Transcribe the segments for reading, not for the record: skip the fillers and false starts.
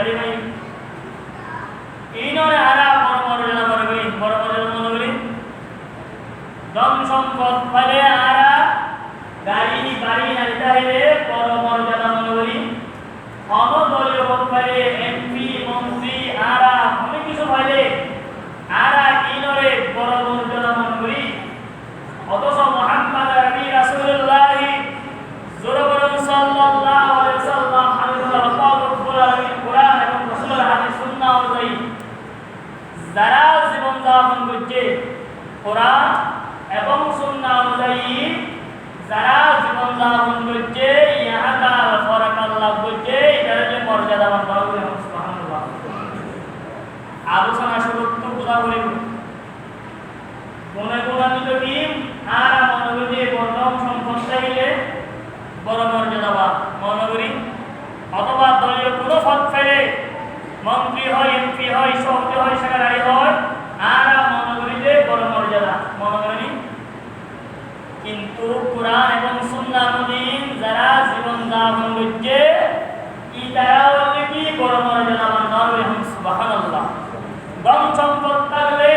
গাড়ি ভাই ইনরে আরা বড় মর্যাদা মনে করি ধন সম্পদ পাইলে আরা গাড়ি বাড়ি নাইতে হইলে বড় মর্যাদা মনে করি অনদলীয় ভোট পাইলে এমপি মন্ত্রী আরা অনেক কিছু পাইলে আরা ইনরে বড় মর্যাদা মনে করি অথচ মুহাম্মদ নবী রাসূলুল্লাহ সাল্লাল্লাহু আলাইহি ওয়াসাল্লাম আল্লাহ রাব্বুল আলামিন কোরআন এবং রাসূলের হাদিস সুন্নাহ অনুযায়ী যারা জীবন যাপন করছে কোরআন এবং সুন্নাহ অনুযায়ী যারা জীবন যাপন করছে ইহাকাল ফরাকাল লাভ করছে এটার যে মর্যাদাবান বলা হবে সুবহানাল্লাহ। আলোচনা শুরু তো বুঝা করি মনে কোরআনিত কি আর মনে করি বর্তমান সম্পদ চাইলে বড় মর্যাদাবান মনে করি অথবা দলীয় কোনো পদ ফেলে মন্ত্রী হয় এমপি হয় সভাপতি হয় সেক্রেটারি হয় আর মনে করি যে বড় মর্যাদা মনে করি কিন্তু কোরআন এবং সুন্নাহ অনুযায়ী যারা জীবন যাপন করছে তারাও কি বড় মর্যাদাবান হবে সুবহানাল্লাহ। ধন সম্পদ থাকলে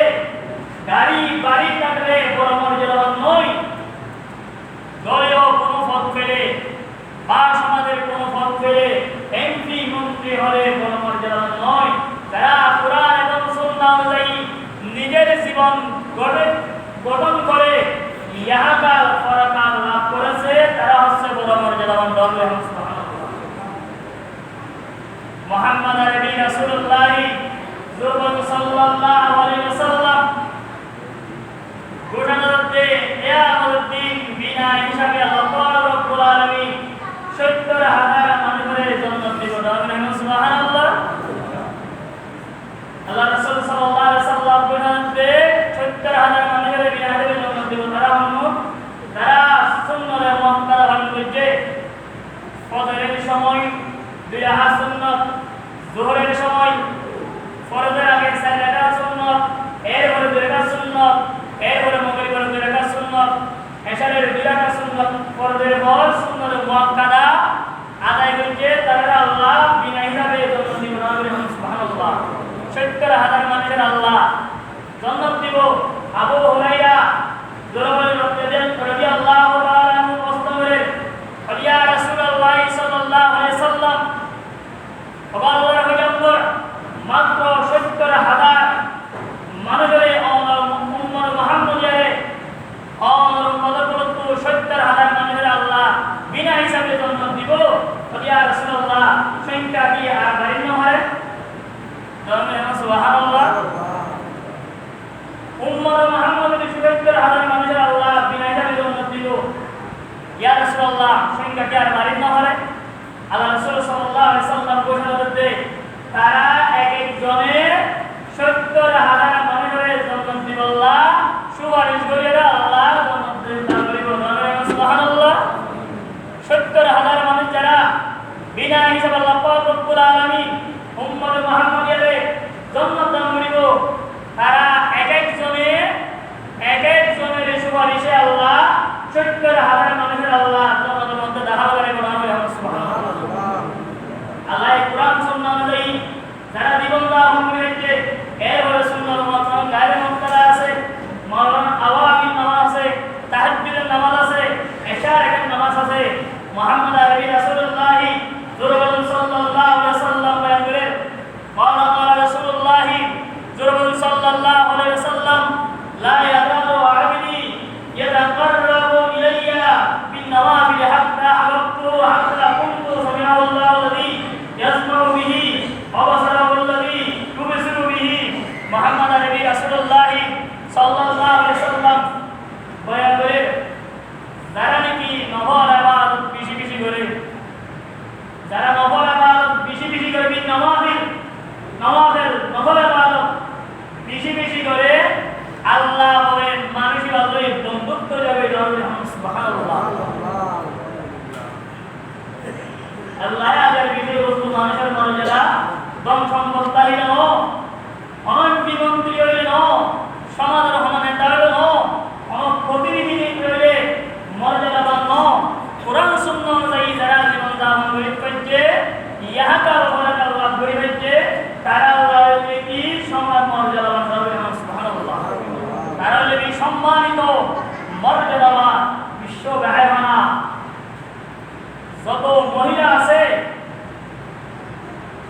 গাড়ি বাড়ি থাকলে বড় মর্যাদাবান নয়, দলীয় কোনো পদ পেলে বা সমাজের কোনো পদ পেলে এমপি মন্ত্রী হলে বড় মর্যাদাবান নয়। যারা কোরআন এবং সুন্নাহ অনুযায়ী নিজের জীবন গঠন করে ইহকাল পরকাল লাভ করেছে তারা হচ্ছে বড় মর্যাদাবান হবে সুবহানাল্লাহ। মুহাম্মদ নবী রাসূলুল্লাহ সাল্লাল্লাহু আলাইহি ওয়াসাল্লাম ঘোষণাতে কিয়ামতের দিন বিনা হিসাবে আল্লাহ রাব্বুল আলামিন ৭০,০০০ মানুষের জান্নাত দিবেন সুবহানাল্লাহ। আল্লাহ রাসূল সাল্লাল্লাহু আলাইহি ওয়াসাল্লাম ঘোষণাতে ৭০,০০০ মানুষের বিনা হিসাবে জান্নাত দিবেন তারা সুন্নাতের মুক্তাদা পালন করছে। ফজরের সময় ২ রাকাত সুন্নাত, যোহরের সময় ফরজের আগে ৪ রাকাত সুন্নাত, এরপরে ২ রাকাত সুন্নাত, এরপরে মাগরিবের ২ রাকাত সুন্নাত, এশারের ২ রাকাত সুন্নাত, ফরজের পর সুন্নাতের মুক্তাদা আদায় করছে তারা আল্লাহ বিনা হিসাবে জান্নাত দিবেন সুবহানাল্লাহ। ৭০,০০০ মানুষের আল্লাহ জান্নাত দিব। আবু হুরায়রা রাদিয়াল্লাহু তাআলা আনহু প্রশ্ন করে ইয়া রাসূলুল্লাহ সাল্লাল্লাহু আলাইহি ওয়াসাল্লাম আল্লাহর পয়গম্বর মাত্র ৭০,০০০ মানুষের উম্মত মুহাম্মদিয়ারে অনুমোদিত ৭০,০০০ মানুষের আল্লাহ বিনা হিসাবে জান্নাত দিব। ইয়া রাসূলুল্লাহ সংখ্যা কি আর বাড়ানো হয়? সুবহানাল্লাহ। উম্মত মুহাম্মদের ৭০,০০০ মানুষের আল্লাহ বিনা হিসাবে জান্নাত দিব। ইয়া রাসূলুল্লাহ সংখ্যা কি আর বাড়ানো হয়? আল্লাহ রাসূল সাল্লাল্লাহু আলাইহি ওয়াসাল্লাম ঘোষণা করতে তারা এক এক জনে ৭০,০০০ মানুষের জান্নাত দিব আল্লাহ সুপারিশ করে আল্লাহ জান্নাত দান করিব সুবহানাল্লাহ। ৭০,০০০ মানুষ যারা বিনা হিসাবে আল্লাহ পাক রব্বুল আলামিন উম্মত মুহাম্মদিয়ারে জান্নাত দান করিব তারা এক এক জনের সুপারিশে আল্লাহ ৭০,০০০ মানুষের আল্লাহ জান্নাতের মধ্যে দাখিল করে সুবহানাল্লাহ। আল্লাহ কোরআন সুন্নাহ অনুযায়ী যারা জীবন যাপন করেছে এরপরে সুন্নাহ মুআক্কাদা গায়রে মুক্তাদা আছে, মাওলানা আওয়ামিল নামাজ আছে, তাহাজ্জুদের নামাজ আছে, এশার এর নামাজ আছে। মুহাম্মদ নবী রাসূলুল্লাহ সাল্লাল্লাহু আলাইহি ওয়াসাল্লাম বয়ান করেন ক্বালা রাসূলুল্লাহ সাল্লাল্লাহু আলাইহি ওয়াসাল্লাম লা ইয়াদালু আবদি ইয়াতাকাররাবু ইলাইয়া বিন নওয়াফিল হাত্তা হাবতু হাত্তা কুনতু সামিআহু আল্লাযী ইয়াসমাউ বিহি ওয়া বাসারাহু আল্লাযী ইউবসিরু বিহি। মুহাম্মদ নবী রাসূলুল্লাহ সাল্লাল্লাহু আলাইহি ওয়াসাল্লাম বয়ান করে যারা নাকি নফল ইবাদত বেশি বেশি করে, যারা নফল ইবাদত বেশি বেশি করে বিন নফল ইবাদত বেশি বেশি করে আল্লাহ বলেন মানুষের আল্লাহ বন্ধুত্ব যাবে সুবহানাল্লাহ। আল্লাহ আদের বিষয় বস্তু মানুষের মর্যাদা ধন সম্পদ তাহিলে ন অনন্ত মন্ত্রী হইলে ন সমাজের নেতা হইলে ন প্রতিনিধি হইলে মর্যাদাবান ন। কোরআন সুন্নাহ অনুযায়ী যারা জীবন যাপন করছে ইহকাল পরকাল লাভ করে সম্মানিত মর্যাদাবান বিশ্ব গায়মানা যত মহিলা আছে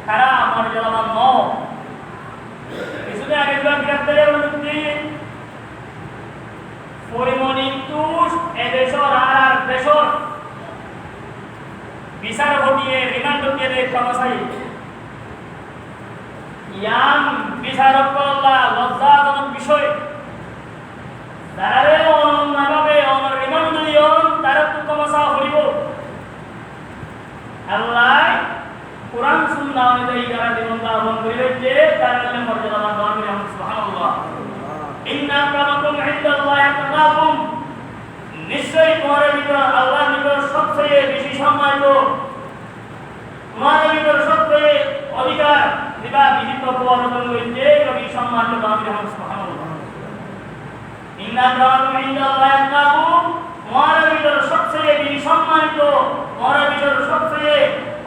তারা মর্যাদাবান নয়। কিছুদিন আগে গ্রেপ্তারের অনুমতি পরিমণি তুষ এদেশর আর দেশর বিচার ঘটিয়ে রিমান্ড দিয়ে কর্মচারী ইয়াং বিচারক লজ্জাজনক বিষয় তারারে অন্যভাবে রিমান্ড দিও তারা তো কমসা হইব। আল্লাহ কোরআন সুন্নাহ অনুযায়ী যারা জীবন যাপন করিবে যে তারা মর্যাদাবান ধর্মে সুবহানাল্লাহ। ইন্না আক্রামাকুম ইনদাল্লাহি আতকাকুম, নিশ্চয়ই তোমাদের ভিতর আল্লাহর নিকট সবচেয়ে বেশি সম্মানিত, তোমাদের ভিতর সবচেয়ে অধিকার দিবা বিহিত অর্জন হইতে কবি সম্মানিত ধর্মে সুবহানাল্লাহ। ইন্না আক্রামাকুম ইনদাল্লাহি আতকাকুম, তোমাদের ভিতর সবচেয়ে বেশি সম্মানিত, তোমাদের ভিতর সবচেয়ে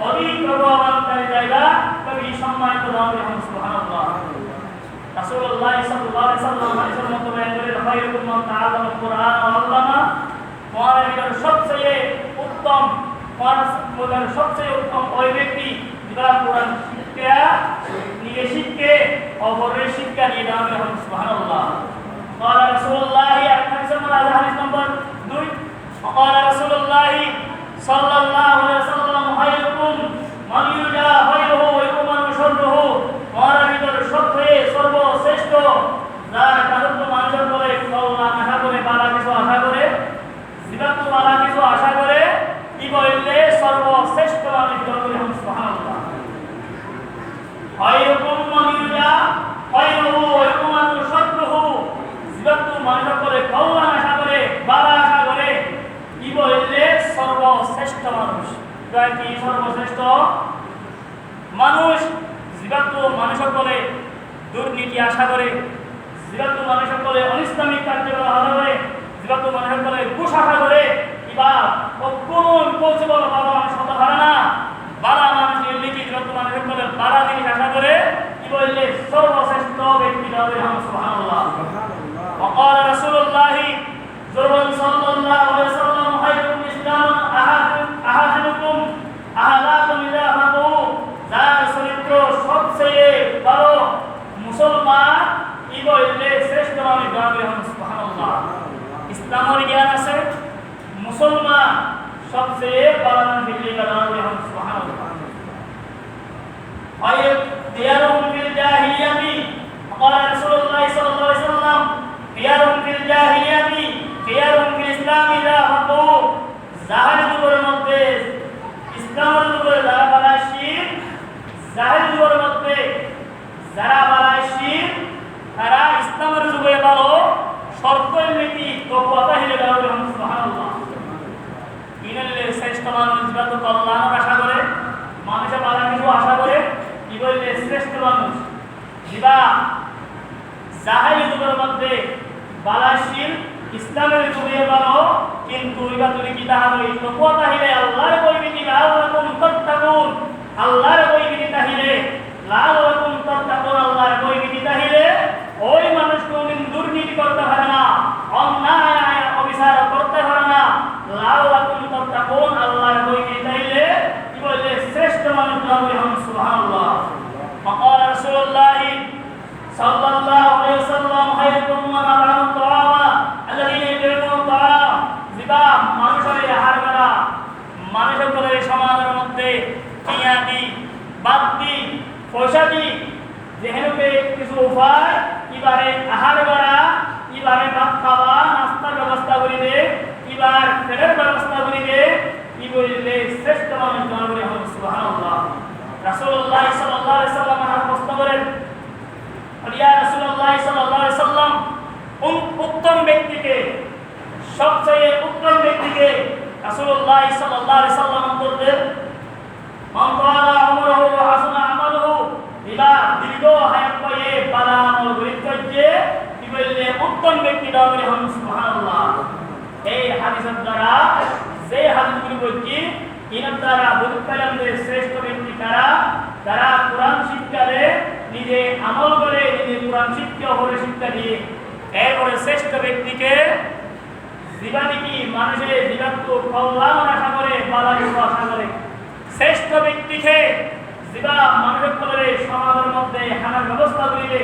অধিক প্রভাবশালী জায়গা কবি সম্মানিত ধর্মে সুবহানাল্লাহ। রাসূলুল্লাহ সাল্লাল্লাহু আলাইহি ওয়াসাল্লাম হাদিসের মধ্যে বয়ান করেন খায়রুকুম মান তাআল্লামাল কুরআন ওয়া আল্লামা, তোমাদের ভিতর সবচেয়ে উত্তম ওই ব্যক্তি যারা কোরআন শিক্ষা নিজে শিখে অপরের শিক্ষা দিয়ে দেওয়া সুবহানাল্লাহ। قال رسول الله حديث نمبر 2 قال رسول الله صلى الله عليه وسلم خيركم من يرجى خيره ويؤمن شره, তোমাদের ভিতর সবচেয়ে সর্বশ্রেষ্ঠ যার কারণ মানুষের বলে কল্যাণ আশা করে বালা কিছু আশা করে জীবাত্ম বালা কিছু আশা করে কি বললে সর্বশ্রেষ্ঠ মানুষ বলতে সুবহানাল্লাহ। খয়রুকুম মান ইউরজা খয়রুহু ওয়া ইউমানু শাররুহু, জীবাত্ম মানুষের বলে কল্যাণ আশা করে বালা আশা করে কি বললে সর্বশ্রেষ্ঠ মানুষ। কি সর্বশ্রেষ্ঠ মানুষ? জীবাত্ম মানুষের বলে দুর্নীতি আশা করে, জীবাত্ম মানুষের বলে অনিসলামিক কার্যকলাপ আশা করে, জীবাত্ম মানুষের বলে ঘুষ আশা করে, কিবা কোন পৌঁছবল বাবা মানুষ হতে পারে না, বালা মানুষের লিখি জীবাত্ম মানুষের বলে বালা জিনিস আশা করে কি বললে সর্বশ্রেষ্ঠ ব্যক্তি হবে সুবহানাল্লাহ। وقال رسول الله صلى الله عليه وسلم خيركم اسلام احسنكم اخلاقا اذا فقهوا, যার চরিত্র সবচেয়ে ভালো মুসলমান কি বললে শ্রেষ্ঠ আমি গাবে সুবহানাল্লাহ। ইসলামের জ্ঞান আছে মুসলমান সবচেয়ে ভালো দিল্লি গাবে সুবহানাল্লাহ। আয়াত দিয়ারুম ফিল জাহিলিয়াতি, قال رسول الله صلى الله عليه وسلم خيارهم في الجاهلية خيارهم في الإسلام إذا فقهوا, জাহেল যুগের মধ্যে ইসলামের যুগে যারা বালাশির, জাহেল যুগের মধ্যে যারা বালাশির তারা ইসলামের যুগে ভালো শর্ত নীতি তকওয়াতা হিলে দাঁড়াবে সুবহানাল্লাহ। ইনালে শ্রেষ্ঠ মানুষ যত কল্যাণ আশা করে, মানুষের ভালো কিছু আশা করে কি বললে শ্রেষ্ঠ মানুষ দিবা জাহেল যুগের মধ্যে বালাশির ইসলামের যুগে ভালো, কিন্তু ইবা তুমি কি তাহা হই তকওয়াতা হিলে আল্লাহর বৈবিধি লাআল্লাকুম তাত্তাকুন, আল্লাহর বৈবিধি তাহিলে লাআল্লাকুম তাত্তাকুন, আল্লাহর বৈবিধি তাহিলে ওই মানুষ কোনদিন দুর্নীতি করতে পারে না, অন্যায় অবিচার করতে পারে না, লাআল্লাকুম তাত্তাকুন আল্লাহর বৈবিধি তাহিলে কি বলে শ্রেষ্ঠ মানুষ হবে সুবহানাল্লাহ। وقال رسول الله صلى الله عليه وسلم خيركم من أطعم الطعام الذين يطعمون الطعام, জিবা মানুষের আহার করা, মানুষের বলে সমাজের মধ্যে টিয়া দি বাদ দি পয়সা দি যেহেতু কিছু উপায় এবারে আহার করা, এবারে ভাত খাওয়া নাস্তার ব্যবস্থা করি দে, এবার ফেরের ব্যবস্থা করি দে, কি বললে শ্রেষ্ঠ মানুষ জনগণে হবে সুবহানাল্লাহ। রাসূলুল্লাহ সাল্লাল্লাহু আলাইহি ওয়াসাল্লাম প্রশ্ন করেন, ইয়া রাসূলুল্লাহ সাল্লাল্লাহু আলাইহি ওয়াসাল্লাম উত্তম ব্যক্তিকে, সবচেয়ে উত্তম ব্যক্তিকে? রাসূলুল্লাহ সাল্লাল্লাহু আলাইহি ওয়াসাল্লাম উত্তর দেন, মান তাআলা আমরুহু ওয়া হাসানা আমালুহু, ইবা দীর্ঘ হায়াত পায়ে বালা আমল করিতে কি বললে উত্তম ব্যক্তি হবে সুবহানাল্লাহ। এই হাদিসের দ্বারা যে হাদিসগুলি বলছি এর দ্বারা বুঝতে পারলাম যে শ্রেষ্ঠ ব্যক্তি কারা, যারা কোরআন শিক্ষারে নিজে আমল করে, নিজে কোরআন শিক্ষা অপরের শিক্ষা দিয়ে এরপরে শ্রেষ্ঠ ব্যক্তিকে জীবাণী কি মানুষের জীবাত্ম কল্যাণ আশা করে বালাযুক্ত আশা করে শ্রেষ্ঠ ব্যক্তিকে জীবা মানুষের ফলে সমাজের মধ্যে হানার ব্যবস্থা করিলে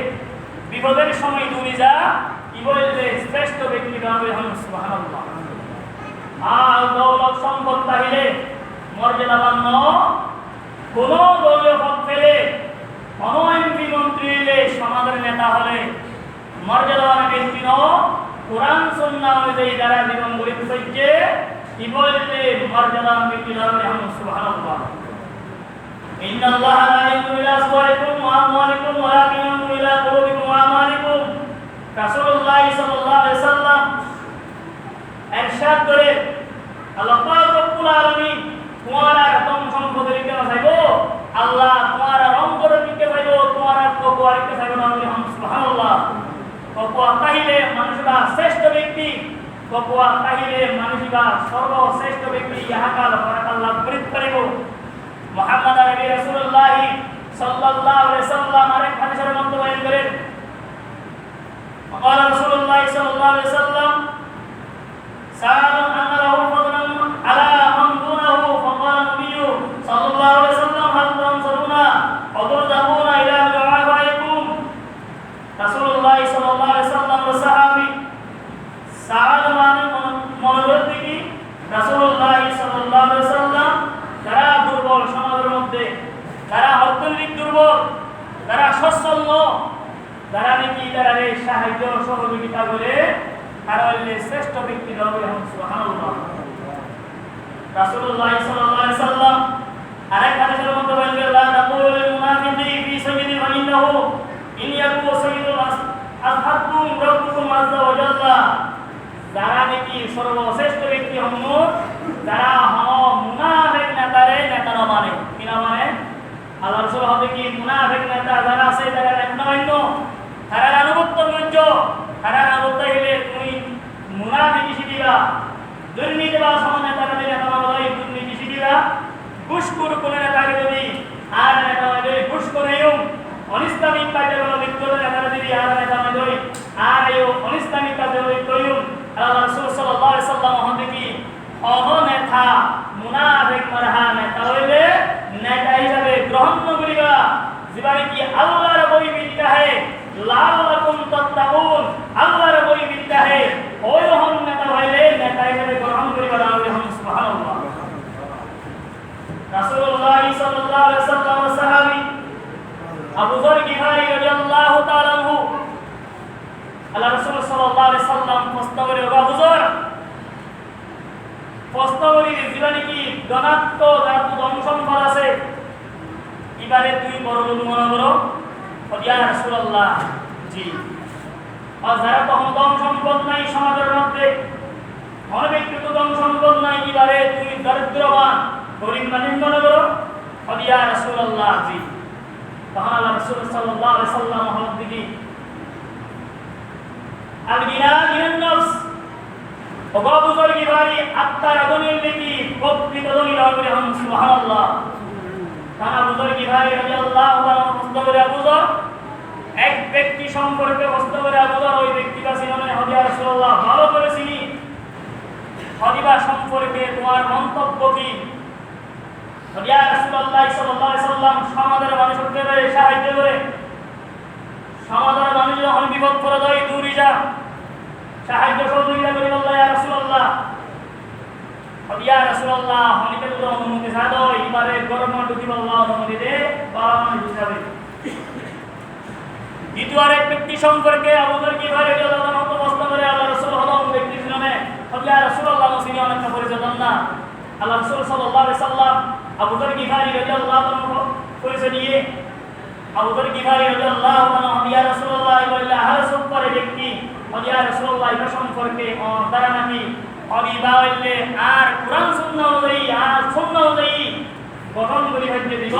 বিপদের সময় দূরে যা কি বললে শ্রেষ্ঠ ব্যক্তি হবে সুবহানাল্লাহ। আর দৌলত সম্পদ তাহিলে মর্যাদাবান কোন দলীয় পদ পেলে কোন এমপি মন্ত্রী হলে সমাজের নেতা হলে মর্যাদাবান ব্যক্তি কোরআন সুন্নাহ অনুযায়ী যারা জীবন গড়িতে চাইছে কি বললে মর্যাদাবান ব্যক্তি হবে সুবহানাল্লাহ। ইন্নাল্লাহা লা ইয়ানজুরু ইলা সুওয়ারিকুম ওয়া আমওয়ালিকুম ওয়ালাকিন ইয়ানজুরু ইলা কুলুবিকুম ওয়া আমালিকুম। রাসূলুল্লাহ সাল্লাল্লাহু আলাইহি সাল্লাম ইরশাদ করে আল্লাহ পাক রব্বুল আলামিন তোমার ধন সম্পদের দিকে চাইবো, আল্লাহ তোমার অন্তরের দিকে চাইবো, তোমার তাকওয়ার দিকে চাইবো না। সুবহানাল্লাহ। তাকওয়া তাহিলে মানুষরা শ্রেষ্ঠ ব্যক্তি, তাকওয়া তাহিলে মানুষরা সর্বশ্রেষ্ঠ ব্যক্তি ইহাকাল পরকাল লাভ করিতে পারিব। মুহাম্মদ নবী রাসূলুল্লাহ সাল্লাল্লাহু আলাইহি সাল্লাম আরেক হাদিসের মধ্যে বলেন করেন قال رسول الله صلى الله عليه وسلم سأل أن له فضلا على من دونه فقال النبي صلى الله عليه وسلم هل تنصرون وترجعون إلى دعائكم। رسول الله صلى الله عليه وسلم والصحابي سأل মনোবৃত্তি কি রাসূলুল্লাহ সাল্লাল্লাহু আলাইহি ওয়াসাল্লাম যারা দুর্বল সমাজের মধ্যে, যারা অর্থনৈতিক দুর্বল, যারা সচ্ছল, যারা নাকি তারা সাহায্য সহযোগিতা করে তারা হইলে শ্রেষ্ঠ ব্যক্তি হবে। সুবহানাল্লাহ। রাসূলুল্লাহ সাল্লাল্লাহু আলাইহি ওয়াসাল্লাম আরেক হাদিসের মধ্যে বলেন লা তাকুলু লিল মুনাফিকি ফি সাবিলিহি ওয়া ইন্নাহু ইন ইয়াকু সাইয়্যিদুল আসহাবুকুম রাব্বুকুম আযজা ওয়া জাল্লা। যারা নাকি সর্বশ্রেষ্ঠ ব্যক্তি হন যারা মুনাফিক নেতারে নেতা না মানে কি না মানে আল্লাহ রাসূল হবে কি মুনাফিক নেতা যারা আছে তারা নেতা তারা আনুগত্য করছ, তারা আনুগত্য হইলে তুমি মুনাফিকি শিখিবা, দুর্নীতিবাজ সমানে তারা নেতা মানে দুর্নীতি শিখিবা, ঘুষখোর কোন নেতাকে যদি আর নেতা মানে ঘুষ করেও অনিসলামিক কার্যকলাপ লিপ্ত নেতা যদি আর নেতা মানে আর এই অনিসলামিক কার্যকলাপ লিপ্ত আল্লাহ রাসূল সাল্লাল্লাহু আলাইহি সাল্লাম হতে কি নেতা মুনাফিক মারহা নেতা হইলে নেতা হিসাবে গ্রহণ করিবা জীবনে কি আল্লাহর বই বিদ্যা হে লাল্লাকুম তাত্তাকুন, আল্লাহর বই বিদ্যা হে ওই রকম নেতা হইলে নেতা হিসাবে গ্রহণ করিবা। সুবহানাল্লাহ। রাসূলুল্লাহ সাল্লাল্লাহু আলাইহি সাল্লাম সাহাবী আবু যর গিফারি রাদিয়াল্লাহু তাআলা আনহু আল্লাহ রাসূল সাল্লাল্লাহু আলাইহি সাল্লাম প্রস্তাবে আবু যর প্রস্তাবলি জীবনে কি গণাত্ম জাতু ধন আছে এবারে তুই বড় লোক মনে করো ইয়া রাসূলুল্লাহ জি। আর যারা তখন ধন সম্পদ নাই সমাজের মধ্যে অনেক ব্যক্তিগত ধন সম্পদ নাই এবারে তুমি দরিদ্রবান গরিব মানুষ মনে করো ইয়া রাসূলুল্লাহ জি। তখন আল্লাহ রাসূল সাল্লাল্লাহু আলাইহি সাল্লাম হল দিকে আল গিনা মিনান নফস আবু যর গিফারি আত্মার আগুনের লিখি প্রকৃত দলিল হবে। সুবহানাল্লাহ। তারা আবু যর গিফারি রাদিয়াল্লাহু তাআলা মুস্তাবরে আবু যর এক ব্যক্তি সম্পর্কে মুস্তাবরে আবু যর ওই ব্যক্তি কাছে মানে ইয়া রাসূলুল্লাহ ভালো করে চিনি, খলিফা সম্পর্কে তোমার মন্তব্য কি? ইয়া রাসূলুল্লাহ সাল্লাল্লাহু আলাইহি সাল্লাম সমাজের মানুষকে সাহায্য করে, সমাজের মানুষ যখন বিপদ পড়ে যায় দূরে যা সাহায্য সহযোগিতা করি বলল ইয়া রাসূলুল্লাহ ইয়া রাসূলুল্লাহ হনিকে তো অনুমতি দাও এবারে গরম ঢুকি বলল অনুমতি দে বারামান হিসাবে। দ্বিতীয় আরেক ব্যক্তি সম্পর্কে আবু যর গিফারি রাদিয়াল্লাহু তাআলা প্রশ্ন করে আল্লাহ রাসূল হলম ব্যক্তির নামে ইয়া রাসূলুল্লাহ মুসলিম অনেক পরিচয় দেন না। আল্লাহ রাসূল সাল্লাল্লাহু আলাইহি সাল্লাম আবু যর গিফারি রাদিয়াল্লাহু তাআলা পরিচয় দিয়ে আবু যর গিফারি রাদিয়াল্লাহু তাআলা ইয়া রাসূলুল্লাহ বললেন আহলে সুফার ব্যক্তি ইয়া রাসূলুল্লাহ এটা সম্পর্কে তারা নাকি অবিবা হইলে আর কুরআন সুন্নাহ অনুযায়ী আর সুন্নাহ অনুযায়ী গঠন করি হইতে দিব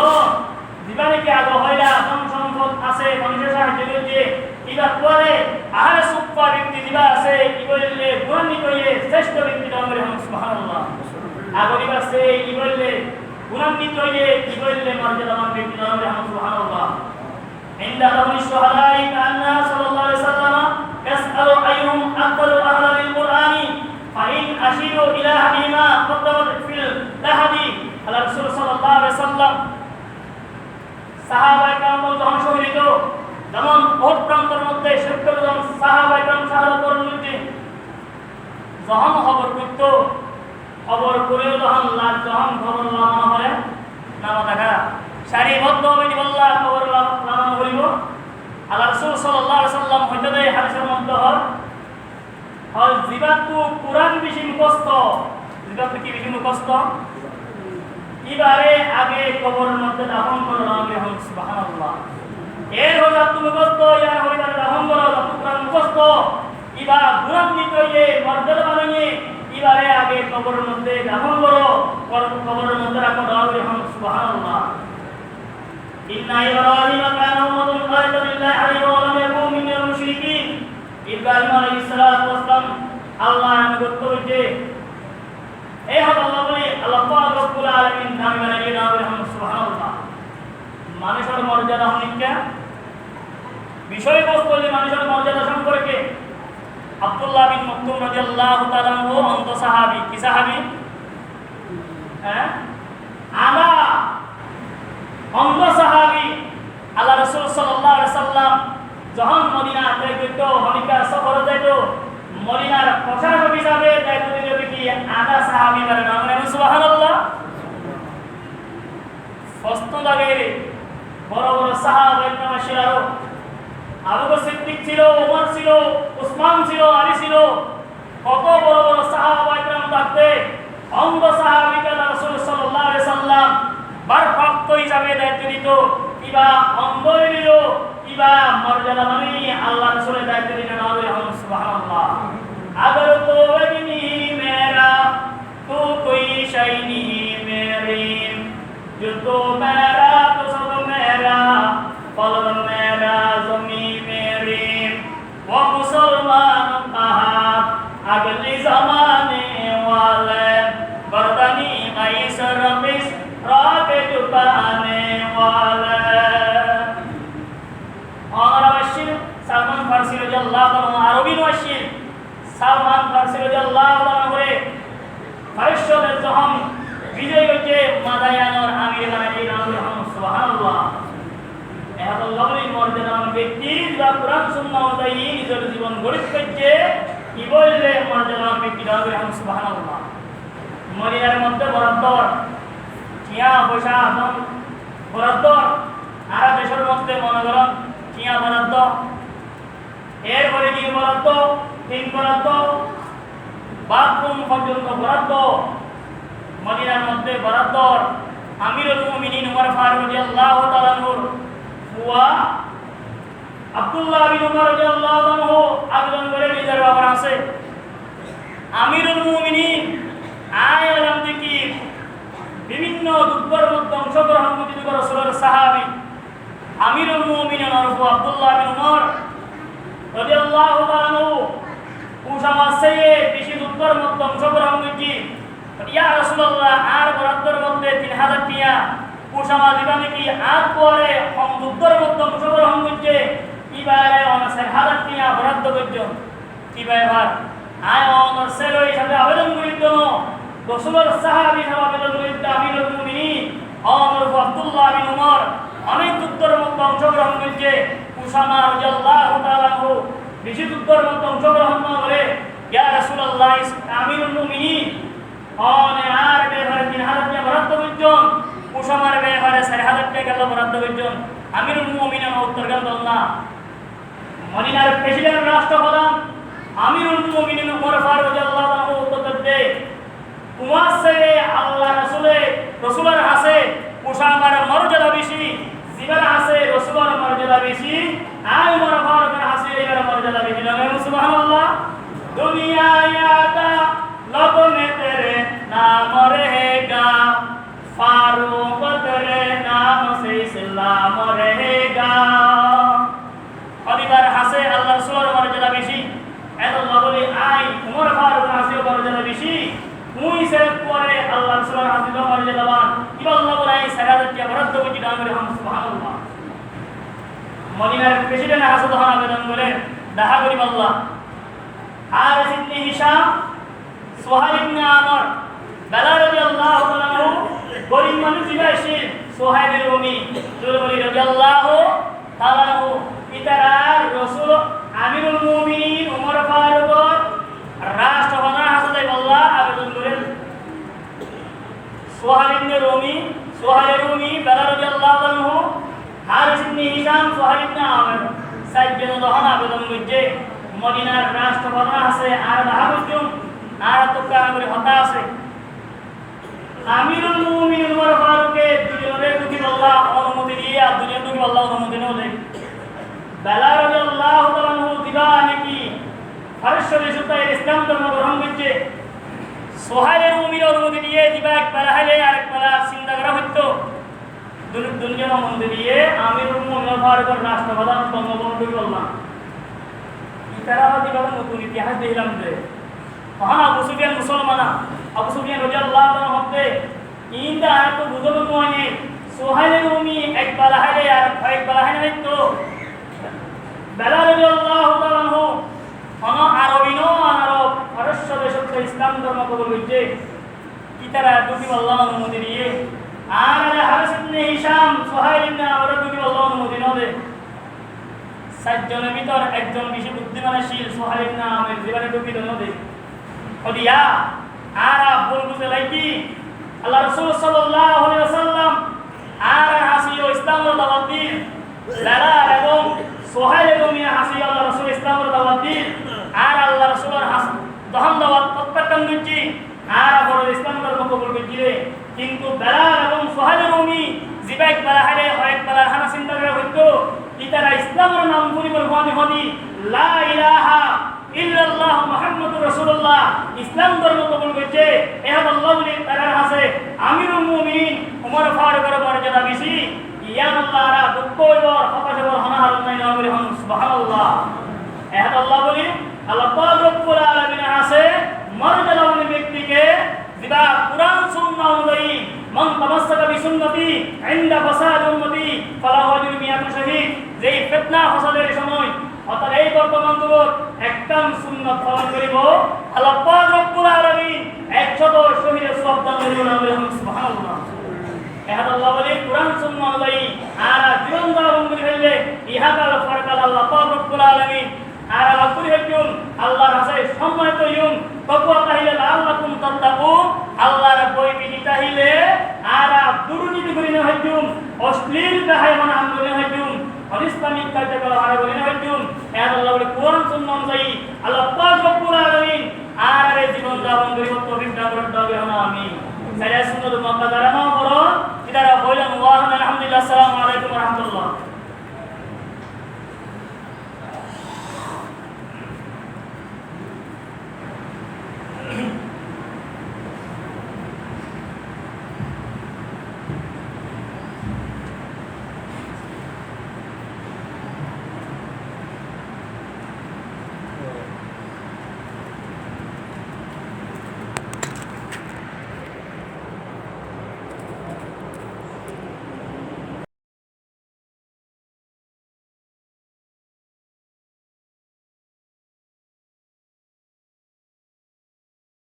জীবনে কি আগে হইলা ধন সম্পদ আছে মানুষের সাহায্য করতে ইবা পরে আহলে সুফার ব্যক্তি দিবা আছে কি বললে গুণান্বিত হয়ে শ্রেষ্ঠ ব্যক্তি নামে সুবহানাল্লাহ। আগরিবা আছে কি বললে গুণান্বিত হয়ে কি বললে মর্যাদাবান ব্যক্তি নামে সুবহানাল্লাহ। عند أبو الشهداء كأن صلى الله عليه وسلم يسأل উহুদ প্রান্তর মধ্যে 70 জন সাহাবা একরাম শাহাদাত বরণ করতে যখন খবর করত খবর করে যখন খবর লাগানো হয় নামা দেখা সারিবদ্ধভাবে নিবল্লা খবর লাগানো করিব আল্লাহ রাসূল সাল্লাল্লাহু আলাইহি সাল্লাম হইতে দেয় হাদিসের মধ্যে হয় জিবাতু কুরআন বেশি মুখস্থ জিবাতু কি বেশি মুখস্থ এবারে আগে কবরের মধ্যে দাফন করো আগে হল সুবহানাল্লাহ এর হলো তুমি মুখস্থ ইয়ার হইতে দাফন করো কুরআন মুখস্থ এবার কুরআন নিতে মর্যাদা বানিয়ে এবারে আগে কবরের মধ্যে দাফন করো কবরের মধ্যে রাখো আগে হল সুবহানাল্লাহ ইন্না ইব্রাহিম কানা উম্মাতান কানিতান লিল্লাহি হানিফান ওয়া লাম ইয়াকুন মিনাল মুশরিকিন ইব্রাহিম আলাইহিস সালাতু ওয়াস সালাম আল্লাহ আনুগত্য করেছে এই হলো আল্লাহ বলে আল্লাহ পাক রব্বুল আলামিন নামে বানিয়ে নাম সুবহানাল্লাহ মানুষের মর্যাদা অনেকটা বিষয়বস্তু যে মানুষের মর্যাদা সম্পর্কে আব্দুল্লাহ বিন মাকতুম রাদিয়াল্লাহু তাআলা আনহু অন্ত সাহাবী কি সাহাবী আলা অন্য সাহাবী আল্লাহ রাসূল সাল্লাল্লাহু আলাইহি সাল্লাম যখন মদিনা যাইত হনিকা সফরে যাইত মদিনার প্রশাসক হিসাবে দায়িত্ব দিতে কি আদা সাহাবী মানে নাম সুবহানাল্লাহ ফস্ত লাগে বড় বড় সাহাবা একরাম ছিল আবু বকর সিদ্দিক ছিল ওমর ছিল উসমান ছিল আলী ছিল কত বড় বড় সাহাবা একরাম থাকতে অন্ধ সাহাবীকে রাসূল সাল্লাল্লাহু আলাইহি সাল্লাম বরপ্রাপ্ত হিসাবে দায়িত্ব দিত কিবা অন্ধ দিল কিবা মর্যাদা মানে আল্লাহ রাসূলের দায়িত্ব দিলেন সুবহানাল্লাহ अगर तो नहीं मेरा तो कोई शय नहीं मेरी जो तो मेरा तो सब मेरा फल मेरा जमी मेरी वो मुसलमान कहा अगले जमाने वाले बर्दनी कैसर मिस राके चुकाने वाले और अवश्य सलमान फारसी रज़ियल्लाहु अन्हु अरबी मुअश्शिर সালমান ফারসি রাদিয়াল্লাহু তাআলা করে ফারসের যখন বিজয় হচ্ছে মাদায়ানোর আমির বানাই নাম সুবহানাল্লাহ এত লবলি মর্যাদাবান ব্যক্তি যা কুরআন সুন্নাহ অনুযায়ী নিজের জীবন গড়ে তুলেছে কি বললে মর্যাদাবান ব্যক্তি নাম সুবহানাল্লাহ মদিনার মধ্যে বরাদ্দর কিয়া পয়সা এখন বরাদ্দর আর দেশের মধ্যে মনে করেন কিয়া বরাদ্দ এরপরে কি বরাদ্দ তিন বরাদ্দ বাথরুম পর্যন্ত বরাদ্দ মদিনার মধ্যে বরাদ্দ আমিরুল মুমিনিন উমর ফারুক রাদিয়াল্লাহু তাআলা আনহুর ফুয়া আব্দুল্লাহ বিন উমর রাদিয়াল্লাহু আনহু আবেদন করে নিজের বাবার আছে আমিরুল মুমিনিন আয়ালাম দেখি বিভিন্ন দুর্গর মধ্যে অংশগ্রহণ করতে রাসূলের সাহাবী আমিরুল মুমিনিন ওরফ আব্দুল্লাহ বিন উমর রাদিয়াল্লাহু তাআলা আনহু উসামাসে বেশি দুঃখের মধ্যে অংশগ্রহণ করছি ইয়া রাসূলুল্লাহ আর বরাদ্দর মধ্যে 3000 টিয়া উসামা দিবানি কি আর পরে কম দুঃখের মধ্যে অংশগ্রহণ করছে এবারে 9000 টিয়া বরাদ্দ করছো কি ব্যাপার আয় আমার সেলো হিসাবে আবেদন করিত রাসূলের সাহাবী হিসাবে আবেদন করিত আমিরুল মুমিনিন ওমর আব্দুল্লাহ বিন উমর অনেক দুঃখের মধ্যে অংশগ্রহণ করছে উসামা রাদিয়াল্লাহু তাআলা আনহু বেশি যুদ্ধের মধ্যে অংশগ্রহণ না করে ইয়া রাসূলুল্লাহ আমিরুল মুমিনিন অনে আর বেভারে 3000 টাকা বরাদ্দ করছেন উসামার বেভারে 4000 টাকা বরাদ্দ করছেন আমিরুল মুমিনিন উত্তর গেল না মদিনার প্রেসিডেন্ট রাষ্ট্রপ্রধান আমিরুল মুমিনিন ওমর ফারুক রাদিয়াল্লাহু আনহু উত্তর দেয় তোমার ছেলে আল্লাহ রাসূলের হাসে উসামার মর্যাদা বেশি জীবন আছে রাসূলের মর্যাদা বেশি আর ওমর ফারুকের হাসে এর মর্যাদা বেশি নাম সুবহানাল্লাহ দুনিয়া ইয়াতা लब में तेरे नाम रहेगा फारूक तेरे नाम से इस्लाम रहेगा অধিকার হাসে আল্লাহ রাসূলের মর্যাদা বেশি এত বলি আই ওমর ফারুক হাসে মর্যাদা বেশি মুই সে পরে আল্লাহ রাসূলের হাসে মর্যাদাবান ইবাল্লাহ বলাই সারাদাত কে বরাদ্দ করে দান করে হাম সুবহানাল্লাহ মদিনার প্রেসিডেন্ট হাসে তখন আবেদন করে দেখা করি আল্লাহ আর ইবনে হিশাম সোহাইল ইবনে আমর বেলাল রাদিয়াল্লাহু তাআলা আনহু গরীব মানুষ ছিলেন সোহাইল রুমি রাদিয়াল্লাহু তাআলা আনহু ইতারা রাসূল আমিরুল মুমিনিন ওমর ফারুক রাষ্ট্রপ্রধান হাসান আল্লাহ আবেদন করেন সোহাইল রুমি বেলাল রাদিয়াল্লাহু আনহু হারিস ইবনে হিশাম সোহাইল ইবনে আমির সাইয়েদ দহন আবেদন করছে মদিনার রাষ্ট্রপ্রধান আছে আর দাহাবুজুম আর তো কামরে হতা আছে আমিরুল মুমিনিন ওমর ফারুককে দুনিয়ার দুটি আল্লাহ অনুমতি দিয়ে আর দুনিয়ার দুটি আল্লাহ অনুমতি না দেয় বেলাল রাদিয়াল্লাহু তাআলা আনহু দিবা নাকি ফারসরে সুতায় ইসলাম ধর্ম গ্রহণ করছে সোহাইলের রুমির অনুমতি দিয়ে দিবা একবার হাইলে আরেকবার চিন্তা করা হতো দুনিয়ার অনুমতি দিয়ে আমিরুল মুমিনিন ওমর ফারুকের রাষ্ট্রপ্রধান বঙ্গবন্ধু বললাম ইতারা দিবা নতুন ইতিহাস দিলাম যে তখন আবু সুফিয়ান মুসলমানা আবু সুফিয়ান রাদিয়াল্লাহু তাআলা হতে ইন্দা এত বুঝলো নয় সোহাইলের রুমি একবার হাইলে আর একবার হাইলে তো বেলাল রাদিয়াল্লাহু তাআলা আনহু কোন আরবি নো আরব ফারস্য দেশত ইসলাম ধর্ম কবুল করছে ইতারা দুটি আল্লাহ অনুমতি দিয়ে আর হারিস ইবনে হিশাম সোহাইল ইবনে আমর দুটি আল্লাহ অনুমতি না দেয় সাতজনের ভিতর একজন বেশি বুদ্ধিমানশীল সোহাইল ইবনে আমির জীবনে দুটি না দেয় খদিয়া আর বল বুঝে লাইকি আল্লাহ রাসূল সাল্লাল্লাহু আলাইহি ওয়াসাল্লাম আর হাসিও ইসলামের দাওয়াত দিন বেলাল এবং সোহাইল রুমি হাসি আল্লাহ রাসূল ইসলামের দাওয়াত দিন আর আল্লাহ রাসূলের দহন দাওয়াত প্রত্যাখ্যান করছি আর বড় ইসলাম ধর্ম কবুল করছি কিন্তু বেলাল এবং সোহাইল রুমি জিবাইক বালাহারে হয় বালার হানা চিন্তা করে হইতো ইতারা ইসলামের নাম শুনিবার হদি লা ইলাহা ইল্লাল্লাহ মুহাম্মাদুর রাসূলুল্লাহ ইসলাম ধর্ম কবুল করছে এহাদ আল্লাহ বলি তার আছে আমিরুল মুমিনিন ওমর ফারুকের মর্যাদা বেশি ইয়ান আল্লাহরা দুঃখবর হতাশবর হনাহার নাই না বলি সুবহানাল্লাহ এহাদ আল্লাহ বলি আল্লাহ পাক রব্বুল আলামিন আছে মর্যাদাবান ব্যক্তিকে যিবা কুরআন সুন্নাহ অনুযায়ী মান তামাসসাকা বিসুন্নতি ইনদা ফাসাদ উম্মতি ফালাহু আজরু মিয়াতু শাহীদ যেই ফিতনা ফাসাদের সময় অর্থাৎ এই বর্তমান যুগত একদম সুন্নাত পালন করিব আল্লাহ পাক রব্বুল আলামিন 100 শহীদের সওয়াব দান করিব না বলি সুবহানাল্লাহ এহাদ আল্লাহ বলি কুরআন সুন্নাহ অনুযায়ী আর জীবন যাপন করে ফেললে ইহাকাল ফারকাল আল্লাহ পাক রব্বুল আলামিন আর আকুরি হইতুন আল্লাহর কাছে সম্মানিত হইউন তাকওয়া তাহিলে আল্লাকুম তাত্তাকুন আল্লাহর বই বিধি তাহিলে আর দুর্নীতি করি না হইতুন অশ্লীল কাহায় মানে আন্দোলন হইতুন অনিসলামিক কার্যকলাপ আর বলি না হইতুন এর আল্লাহ বলে কুরআন সুন্নাহ অনুযায়ী আল্লাহ পাক রব্বুল আলামিন আর এই জীবন যাপন করিব তৌফিক দান করুন আমিন সারা সুন্নাত মুআক্কাদারা না করো ইদারা বলেন ওয়া আলহামদুলিল্লাহ আসসালামু আলাইকুম ওয়া রাহমাতুল্লাহ